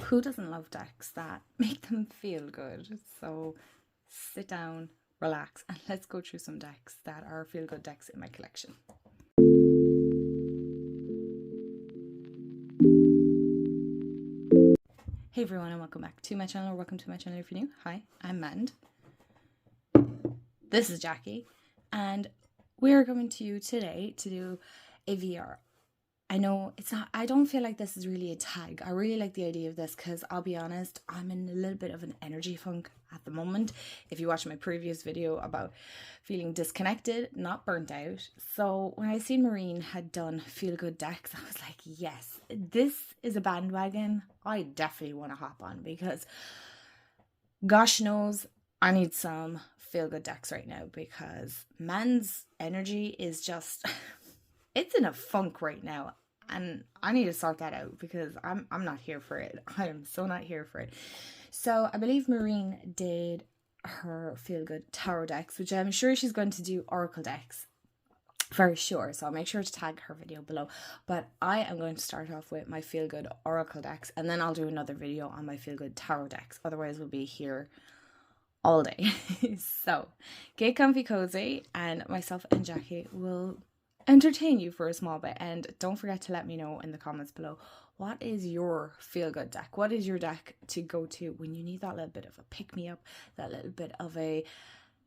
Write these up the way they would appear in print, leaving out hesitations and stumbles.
Who doesn't love decks that make them feel good? So sit down, relax, and let's go through some decks that are feel good decks in my collection. Hey everyone, and welcome back to my channel, or welcome to my channel if you're new. Hi, I'm Mand. This is Jackie, and we're coming to you today to do a VR. I know it's not, I don't feel like this is really a tag. I really like the idea of this because I'll be honest, I'm in a little bit of an energy funk at the moment. If you watch my previous video about feeling disconnected, not burnt out. So when I seen Marine had done feel good decks, I was like, yes, this is a bandwagon I definitely want to hop on, because gosh knows I need some feel good decks right now, because Man's energy is just it's in a funk right now, and I need to sort that out because I'm not here for it. I am so not here for it. So I believe Marine did her feel good tarot decks, which I'm sure she's going to do oracle decks for sure. So I'll make sure to tag her video below. But I am going to start off with my feel good oracle decks, and then I'll do another video on my feel good tarot decks. Otherwise we'll be here all day. So get comfy cozy, and myself and Jackie will entertain you for a small bit. And don't forget to let me know in the comments below, what is your feel good deck? What is your deck to go to when you need that little bit of a pick me up, that little bit of a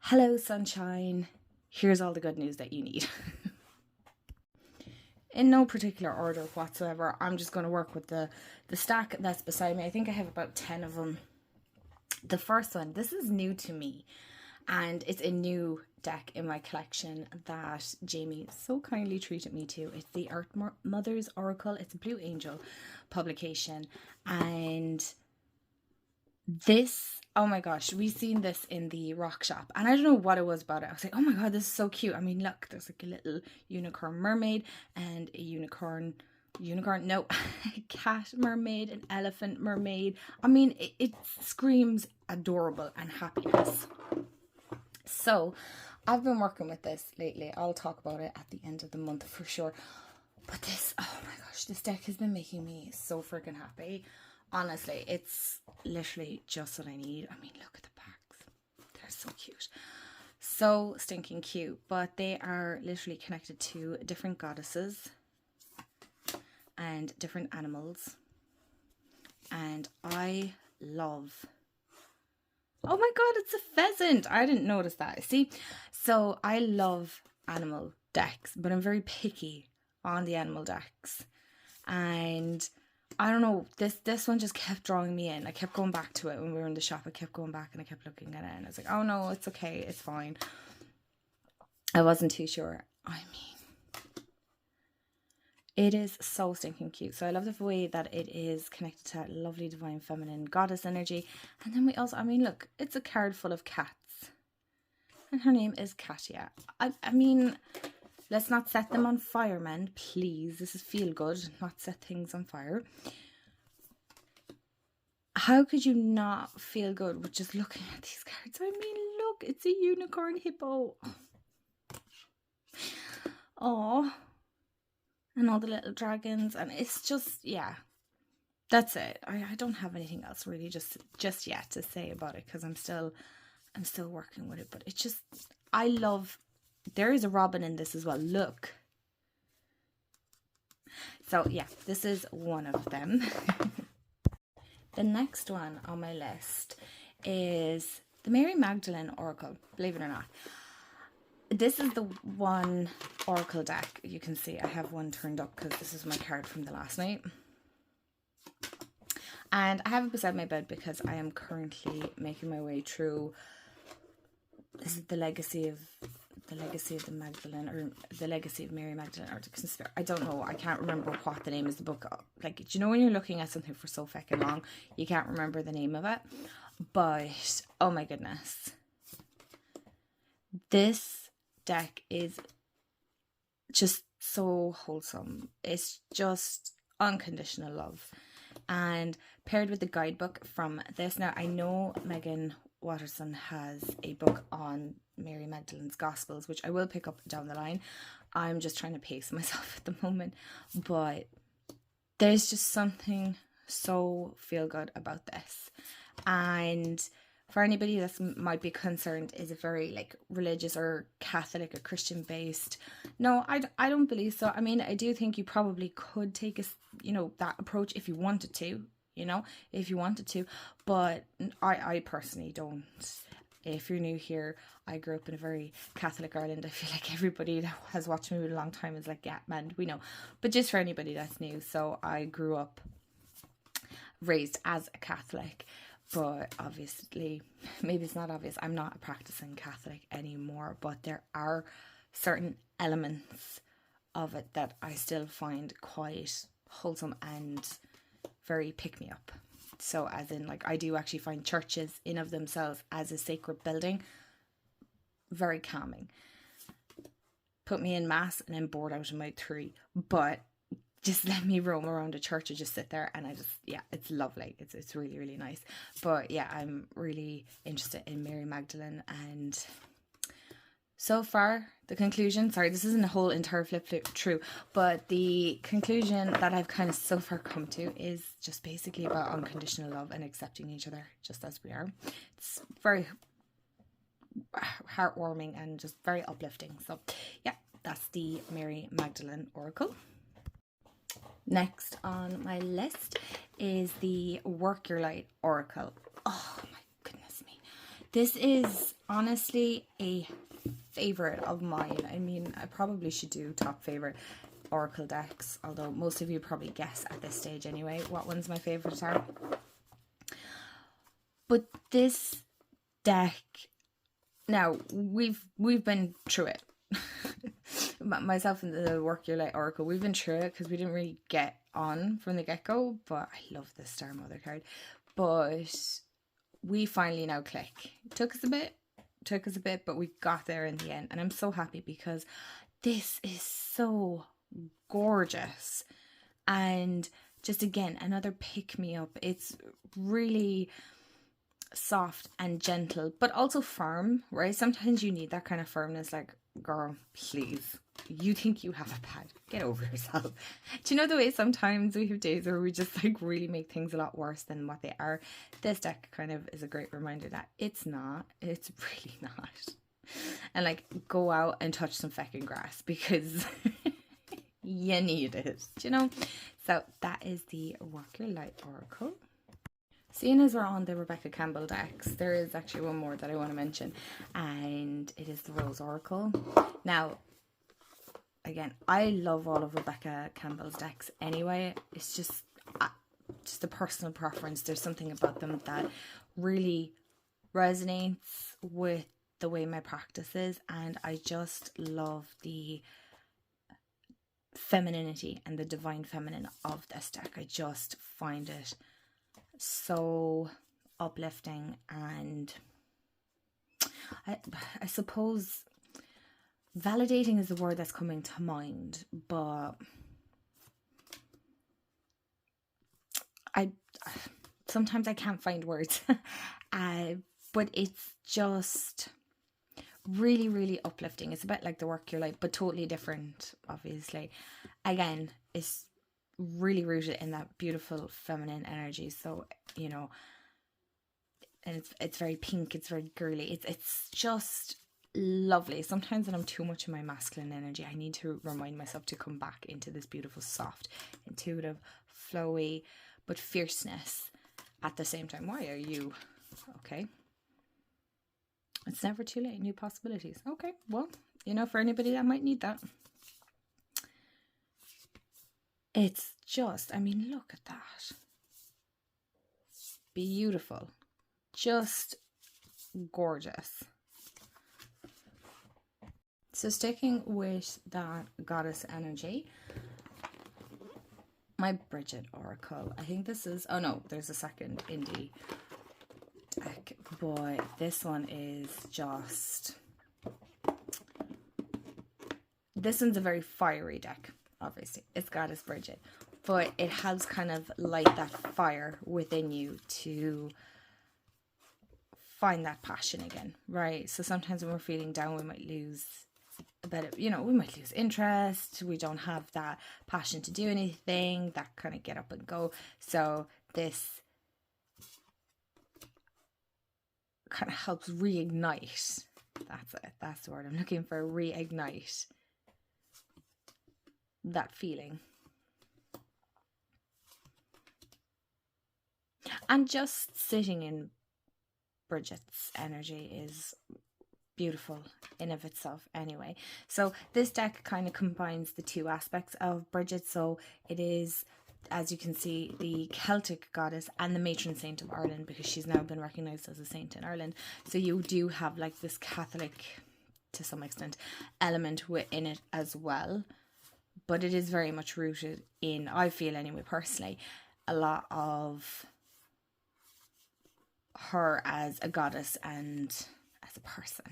hello sunshine, here's all the good news that you need. In no particular order whatsoever, I'm just going to work with the stack that's beside me. I think I have about 10 of them. The first one, this is new to me, and it's a new deck in my collection that Jamie so kindly treated me to. It's the Earth Mother's Oracle. It's a Blue Angel publication, and this, oh my gosh, we've seen this in the rock shop, and I don't know what it was about it. I was like, oh my god, this is so cute. I mean, look, there's like a little unicorn mermaid and a unicorn, no, a cat mermaid, an elephant mermaid. I mean, it screams adorable and happiness. So I've been working with this lately. I'll talk about it at the end of the month for sure. But this, oh my gosh, this deck has been making me so freaking happy. Honestly, it's literally just what I need. I mean, look at the packs. They're so cute. So stinking cute. But they are literally connected to different goddesses and different animals, and I love, oh my god, it's a pheasant. I didn't notice that. See, so I love animal decks, but I'm very picky on the animal decks, and I don't know, this one just kept drawing me in. I kept going back to it when we were in the shop. I kept going back and I kept looking at it, and I was like, oh no, it's okay, it's fine. I wasn't too sure. I mean, it is so stinking cute. So I love the way that it is connected to that lovely divine feminine goddess energy. And then we also, I mean, look, it's a card full of cats. And her name is Katia. I mean, let's not set them on fire, men. Please, this is feel good, not set things on fire. How could you not feel good with just looking at these cards? I mean, look, it's a unicorn hippo. Oh. And all the little dragons, and it's just, yeah, that's it. I don't have anything else really just yet to say about it, because I'm still working with it. But it's just, I love, there is a robin in this as well, look. So yeah, this is one of them. The next one on my list is the Mary Magdalene Oracle, believe it or not. This is the one oracle deck. You can see I have one turned up because this is my card from the last night. And I have it beside my bed because I am currently making my way through, this is the legacy of the Magdalene, or the legacy of Mary Magdalene, or I don't know, I can't remember what the name is the book. Like, do you know when you're looking at something for so fucking long, you can't remember the name of it? But, oh my goodness. This deck is just so wholesome. It's just unconditional love, and paired with the guidebook from this. Now I know Megan Watterson has a book on Mary Magdalene's Gospels, which I will pick up down the line. I'm just trying to pace myself at the moment, but there's just something so feel good about this. And for anybody that might be concerned, is it very like religious or Catholic or Christian based? No, I don't believe so. I mean, I do think you probably could take that approach if you wanted to, but I personally don't. If you're new here, I grew up in a very Catholic Ireland. I feel like everybody that has watched me for a long time is like, yeah, man, we know. But just for anybody that's new, so I grew up raised as a Catholic. But obviously, maybe it's not obvious, I'm not a practicing Catholic anymore, but there are certain elements of it that I still find quite wholesome and very pick-me-up. So as in, like, I do actually find churches in of themselves as a sacred building very calming. Put me in mass and I'm bored out of my tree, but just let me roam around a church and just sit there, and it's lovely. It's really, really nice. But yeah, I'm really interested in Mary Magdalene, and so far the conclusion, sorry, this isn't a whole entire flip through, but the conclusion that I've kind of so far come to is just basically about unconditional love and accepting each other just as we are. It's very heartwarming and just very uplifting. So yeah, that's the Mary Magdalene Oracle. Next on my list is the Work Your Light Oracle. Oh my goodness me. This is honestly a favorite of mine. I mean, I probably should do top favorite Oracle decks, although most of you probably guess at this stage anyway what ones my favorites are. But this deck, now we've been through it. Myself and the Work Your Light Oracle, we've been through it because we didn't really get on from the get-go, but I love this Star Mother card. But we finally now click. It took us a bit, but we got there in the end, and I'm so happy because this is so gorgeous. And just again, another pick-me-up. It's really soft and gentle, but also firm, right? Sometimes you need that kind of firmness, like, girl, please, you think you have a pad, get over yourself. Do you know the way sometimes we have days where we just like really make things a lot worse than what they are? This deck kind of is a great reminder that it's really not. And like, go out and touch some feckin' grass because you need it, so that is the Work Your Light Oracle. Seeing as we're on the Rebecca Campbell decks, there is actually one more that I want to mention, and it is the Rose Oracle. Now, again, I love all of Rebecca Campbell's decks anyway. It's just a personal preference. There's something about them that really resonates with the way my practice is, and I just love the femininity and the divine feminine of this deck. I just find it so uplifting, and I suppose validating is the word that's coming to mind, but sometimes I can't find words. But it's just really, really uplifting. It's a bit like the Work Your Life, but totally different, obviously. Again, it's really rooted in that beautiful feminine energy. So, and it's very pink, it's very girly. It's just lovely. Sometimes when I'm too much in my masculine energy, I need to remind myself to come back into this beautiful, soft, intuitive, flowy, but fierceness at the same time. Why are you? Okay. It's never too late. New possibilities. Okay, well, for anybody that might need that. It's just, look at that. Beautiful. Just gorgeous. So sticking with that goddess energy, my Bridget Oracle. I think this is, oh no, there's a second indie deck, but this one is just, this one's a very fiery deck. Obviously, it's Goddess Bridget, but it helps kind of light that fire within you to find that passion again, right? So sometimes when we're feeling down, we might lose a bit of, we might lose interest. We don't have that passion to do anything, that kind of get up and go. So this kind of helps reignite. That's it. That's the word I'm looking for. Reignite that feeling. And just sitting in Bridget's energy is beautiful in of itself anyway. So this deck kind of combines the two aspects of Bridget. So it is, as you can see, the Celtic goddess and the matron saint of Ireland, because she's now been recognized as a saint in Ireland. So you do have like this Catholic, to some extent, element within it as well. But it is very much rooted in, I feel anyway personally, a lot of her as a goddess and as a person.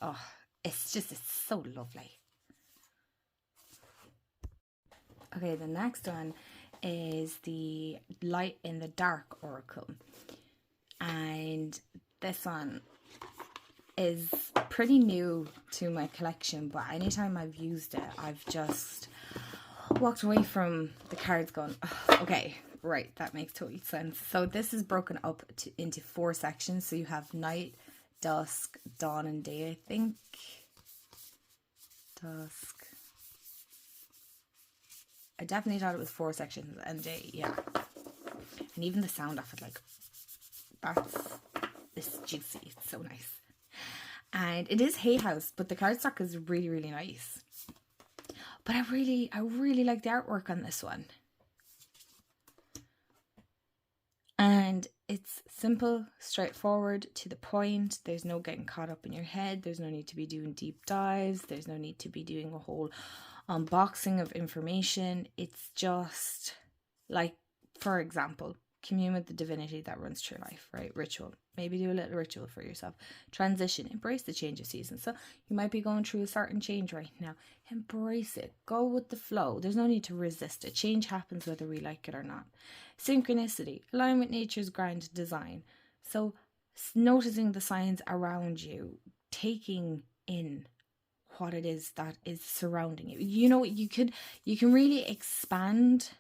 Oh, it's so lovely. Okay, the next one is the Light in the Dark Oracle. And this one is pretty new to my collection, but anytime I've used it, I've just walked away from the cards going, oh, okay, right, that makes total sense. So this is broken up into 4 sections. So you have night, dusk, dawn, and day, I think. Dusk. I definitely thought it was 4 sections, and day, yeah. And even the sound of it, like, it's juicy. It's so nice. And it is Hay House, but the cardstock is really, really nice. But I really like the artwork on this one. And it's simple, straightforward, to the point. There's no getting caught up in your head. There's no need to be doing deep dives. There's no need to be doing a whole unboxing of information. It's just like, for example, commune with the divinity that runs through life, right? Ritual. Maybe do a little ritual for yourself. Transition. Embrace the change of season. So you might be going through a certain change right now. Embrace it. Go with the flow. There's no need to resist it. Change happens whether we like it or not. Synchronicity. Align with nature's grand design. So noticing the signs around you. Taking in what it is that is surrounding you. You know, you can really expand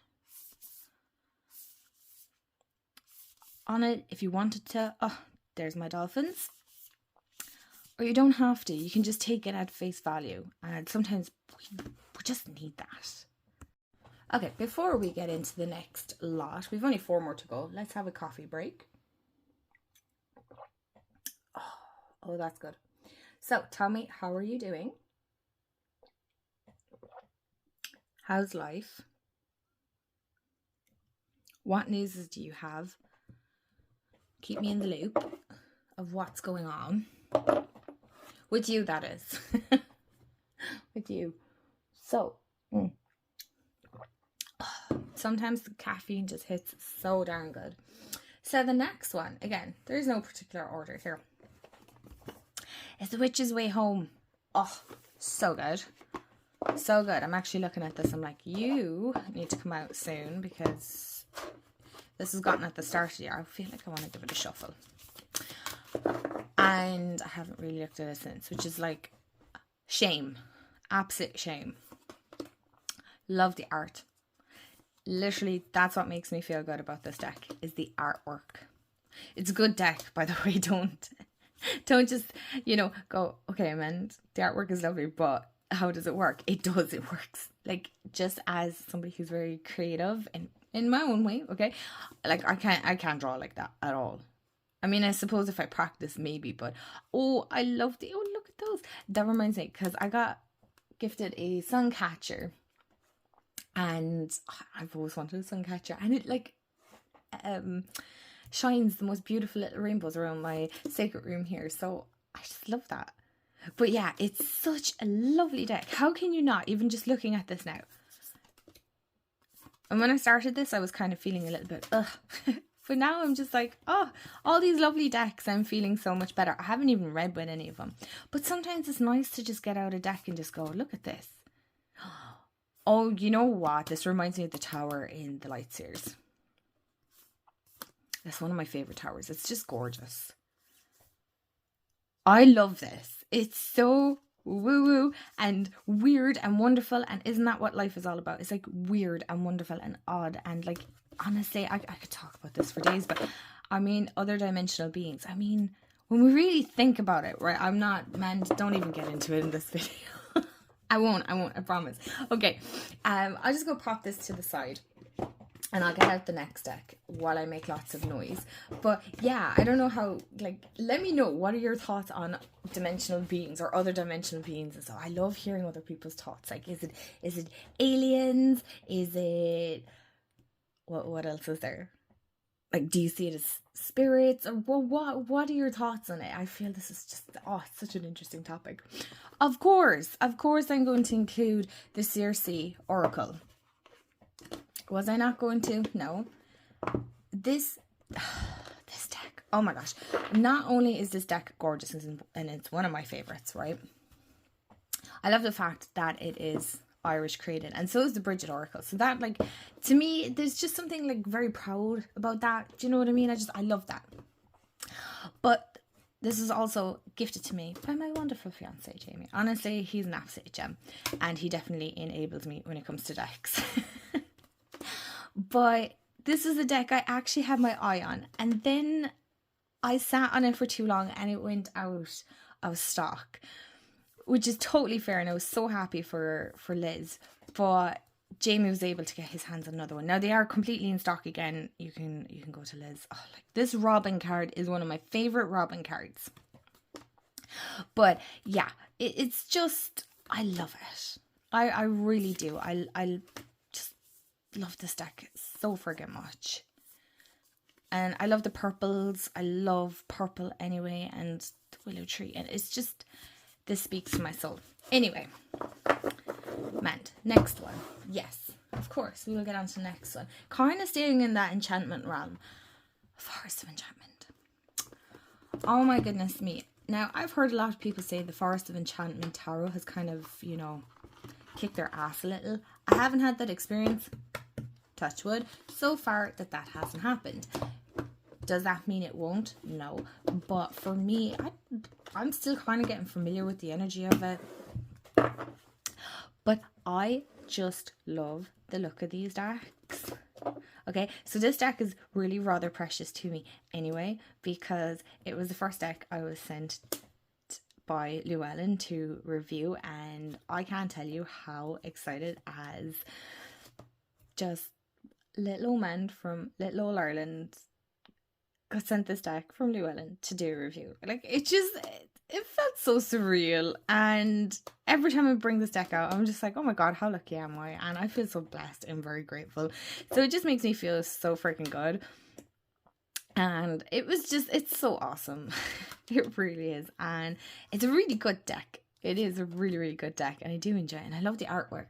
on it if you wanted to. Oh, there's my dolphins. Or you don't have to. You can just take it at face value. And sometimes we just need that. Okay, before we get into the next lot, we've only 4 more to go. Let's have a coffee break. Oh, that's good. So, tell me, how are you doing? How's life? What news do you have? Keep me in the loop of what's going on. With you, that is. With you. So, sometimes the caffeine just hits so darn good. So the next one, again, there's no particular order here. It's The Witch's Way Home. Oh, so good. So good. I'm actually looking at this. I'm like, you need to come out soon, because this has gotten at the start of the year. I feel like I want to give it a shuffle. And I haven't really looked at it since, which is like shame. Absolute shame. Love the art. Literally, that's what makes me feel good about this deck, is the artwork. It's a good deck, by the way. Don't just, go, okay, man, the artwork is lovely, but how does it work? It does. It works. Like, just as somebody who's very creative and in my own way, okay? Like, I can't draw like that at all. I mean, I suppose if I practice, maybe, but I love look at those. That reminds me, because I got gifted a sun catcher, and I've always wanted a sun catcher, and it like shines the most beautiful little rainbows around my sacred room here. So I just love that. But yeah, it's such a lovely deck. How can you not, even just looking at this now? And when I started this, I was kind of feeling a little bit, ugh. But now I'm just like, oh, all these lovely decks, I'm feeling so much better. I haven't even read with any of them. But sometimes it's nice to just get out a deck and just go, look at this. Oh, you know what? This reminds me of the tower in the Light series. That's one of my favorite towers. It's just gorgeous. I love this. It's so woo-woo and weird and wonderful. And isn't that what life is all about? It's like weird and wonderful and odd. And like, honestly, I could talk about this for days, but I mean, other dimensional beings. I mean, when we really think about it, right? I'm not, man, don't even get into it in this video. I won't, I promise. Okay, I'll just go pop this to the side. And I'll get out the next deck while I make lots of noise. But yeah, I don't know how, like, let me know, what are your thoughts on dimensional beings or other dimensional beings? And so I love hearing other people's thoughts. Like, is it aliens? Is it, what else is there? Like, do you see it as spirits? Or what are your thoughts on it? I feel this is just, it's such an interesting topic. Of course, I'm going to include the CRC Oracle. Was I not going to? No. This deck, oh my gosh. Not only is this deck gorgeous and it's one of my favorites, right? I love the fact that it is Irish created, and so is the Bridget Oracle. So that, like, to me, there's just something like very proud about that. Do you know what I mean? I love that. But this is also gifted to me by my wonderful fiance, Jamie. Honestly, he's an absolute gem, and he definitely enables me when it comes to decks. But this is a deck I actually had my eye on, and then I sat on it for too long and it went out of stock, which is totally fair, and I was so happy for Liz. But Jamie was able to get his hands on another one. Now they are completely in stock again. You can go to Liz. Oh, like, this Robin card is one of my favorite Robin cards. But yeah, it's just, I love it. I really do. I just love this deck so friggin' much. And I love the purples. I love purple anyway, and the willow tree. And it's just, this speaks to my soul. Anyway, next one. Yes, of course, we will get on to the next one. Kind of staying in that enchantment realm. Forest of Enchantment. Oh my goodness me. Now, I've heard a lot of people say the Forest of Enchantment tarot has kind of, kicked their ass a little. I haven't had that experience, touch wood, so far that hasn't happened. Does that mean it won't? No. But for me, I'm still kind of getting familiar with the energy of it. But I just love the look of these decks. Okay, so this deck is really rather precious to me anyway, because it was the first deck I was sent by Llewellyn to review, and I can't tell you how excited as just little old man from little old Ireland got sent this deck from Llewellyn to do a review. Like, it felt so surreal, and every time I bring this deck out, I'm just like, oh my god, how lucky am I? And I feel so blessed and very grateful. So it just makes me feel so freaking good. And it's so awesome. It really is. And it's a really good deck. It is a really, really good deck, and I do enjoy it. And I love the artwork.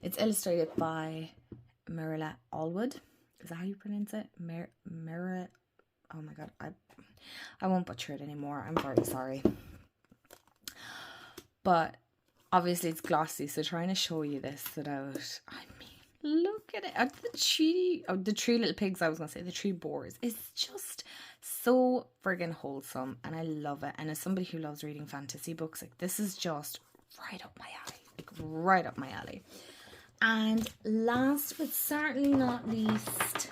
It's illustrated by Marilla Allwood. Is that how you pronounce it? Marilla. Oh my god, I won't butcher it anymore. I'm very sorry. But obviously it's glossy, so trying to show you this without, look at it. The tree little pigs, I was going to say, the tree boars. It's just so friggin' wholesome, and I love it. And as somebody who loves reading fantasy books, like, this is just right up my alley. Like, right up my alley. And last but certainly not least,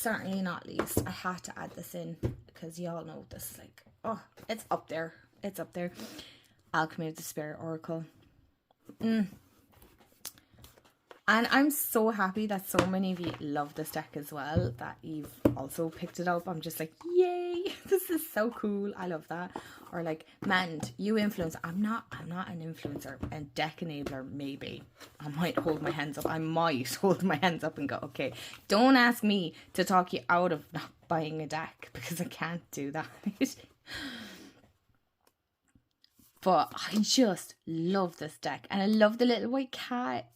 I had to add this in because y'all know this is like, it's up there. It's up there. Alchemy of the Spirit Oracle. And I'm so happy that so many of you love this deck as well, that you've also picked it up. I'm just like, yay, this is so cool. I love that. Or like, man, you influence. I'm not an influencer, and deck enabler, maybe. I might hold my hands up and go, okay, don't ask me to talk you out of not buying a deck, because I can't do that. But I just love this deck, and I love the little white cat.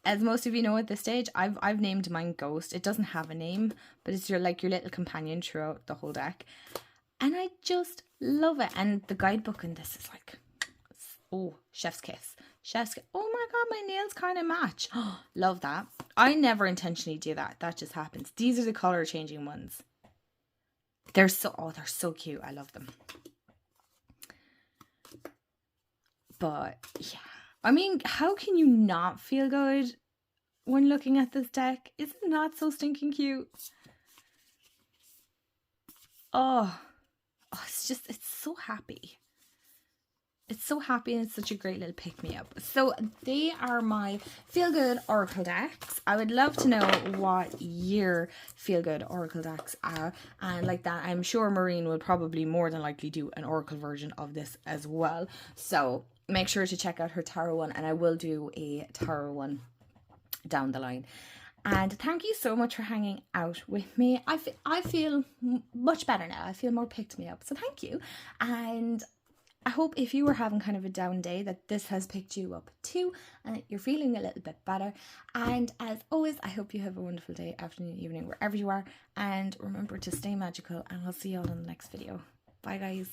As most of you know at this stage, I've named mine Ghost. It doesn't have a name, but it's your little companion throughout the whole deck. And I just love it. And the guidebook in this is like, chef's kiss. Oh my god, my nails kind of match. Love that. I never intentionally do that. That just happens. These are the color changing ones. They're so cute. I love them. But yeah. I mean, how can you not feel good when looking at this deck. Is it not so stinking cute? Oh, it's so happy. It's so happy, and it's such a great little pick-me-up. So they are my feel-good Oracle decks. I would love to know what your feel-good Oracle decks are. And like that, I'm sure Maureen will probably more than likely do an Oracle version of this as well. So make sure to check out her tarot one, and I will do a tarot one down the line. And thank you so much for hanging out with me. I feel much better now. I feel more picked-me-up. So thank you. And I hope if you were having kind of a down day that this has picked you up too, and that you're feeling a little bit better. And as always, I hope you have a wonderful day, afternoon, evening, wherever you are. And remember to stay magical, and I'll see you all in the next video. Bye guys.